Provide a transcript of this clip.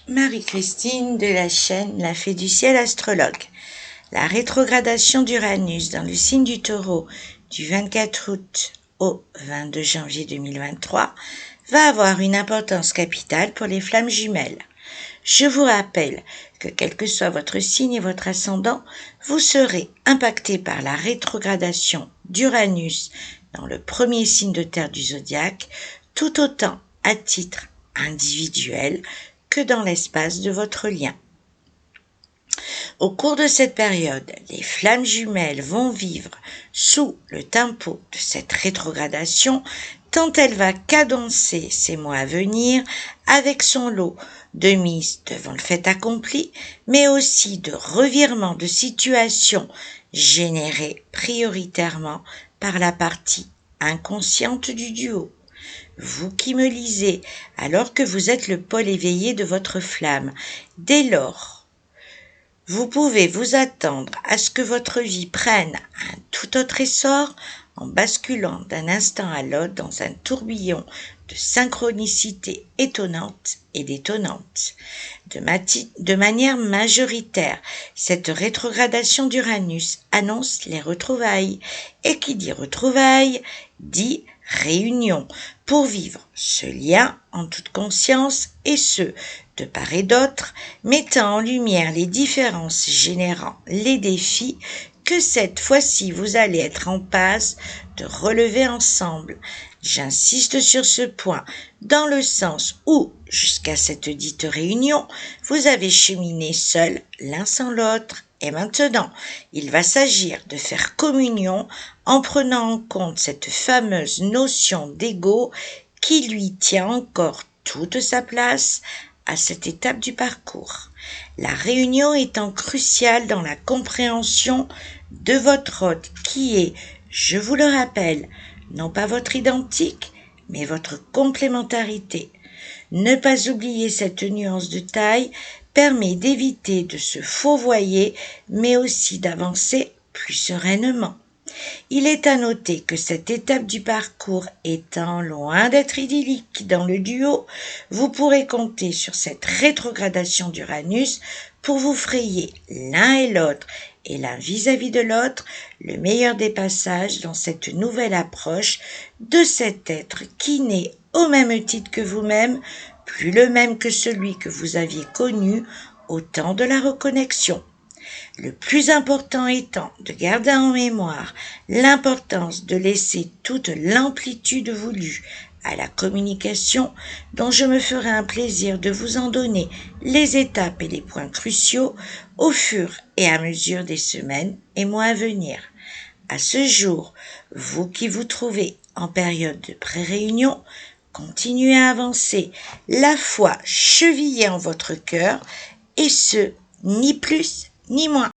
Marie-Christine de la chaîne La Fée du Ciel Astrologue. La rétrogradation d'Uranus dans le signe du Taureau du 24 août au 22 janvier 2023 va avoir une importance capitale pour les flammes jumelles. Je vous rappelle que quel que soit votre signe et votre ascendant, vous serez impacté par la rétrogradation d'Uranus dans le premier signe de terre du zodiaque, tout autant à titre individuel que dans l'espace de votre lien. Au cours de cette période, les flammes jumelles vont vivre sous le tempo de cette rétrogradation, tant elle va cadencer ces mois à venir avec son lot de mises devant le fait accompli, mais aussi de revirements de situation générés prioritairement par la partie inconsciente du duo. Vous qui me lisez, alors que vous êtes le pôle éveillé de votre flamme, dès lors, vous pouvez vous attendre à ce que votre vie prenne un tout autre essor en basculant d'un instant à l'autre dans un tourbillon de synchronicité étonnante et détonnante. De manière majoritaire, cette rétrogradation d'Uranus annonce les retrouvailles. Et qui dit retrouvailles, dit réunion, pour vivre ce lien en toute conscience et ce, de part et d'autre, mettant en lumière les différences générant les défis que cette fois-ci vous allez être en passe de relever ensemble. J'insiste sur ce point dans le sens où, jusqu'à cette dite réunion, vous avez cheminé seul l'un sans l'autre. Et maintenant, il va s'agir de faire communion en prenant en compte cette fameuse notion d'ego qui lui tient encore toute sa place à cette étape du parcours. La réunion étant cruciale dans la compréhension de votre hôte qui est, je vous le rappelle, non pas votre identique, mais votre complémentarité. Ne pas oublier cette nuance de taille permet d'éviter de se fourvoyer, mais aussi d'avancer plus sereinement. Il est à noter que cette étape du parcours étant loin d'être idyllique dans le duo, vous pourrez compter sur cette rétrogradation d'Uranus pour vous frayer l'un et l'autre et l'un vis-à-vis de l'autre le meilleur des passages dans cette nouvelle approche de cet être qui n'est au même titre que vous-même, plus le même que celui que vous aviez connu au temps de la reconnexion. Le plus important étant de garder en mémoire l'importance de laisser toute l'amplitude voulue à la communication, dont je me ferai un plaisir de vous en donner les étapes et les points cruciaux au fur et à mesure des semaines et mois à venir. À ce jour, vous qui vous trouvez en période de pré-réunion, continuez à avancer, la foi chevillée en votre cœur, et ce, ni plus ni moins.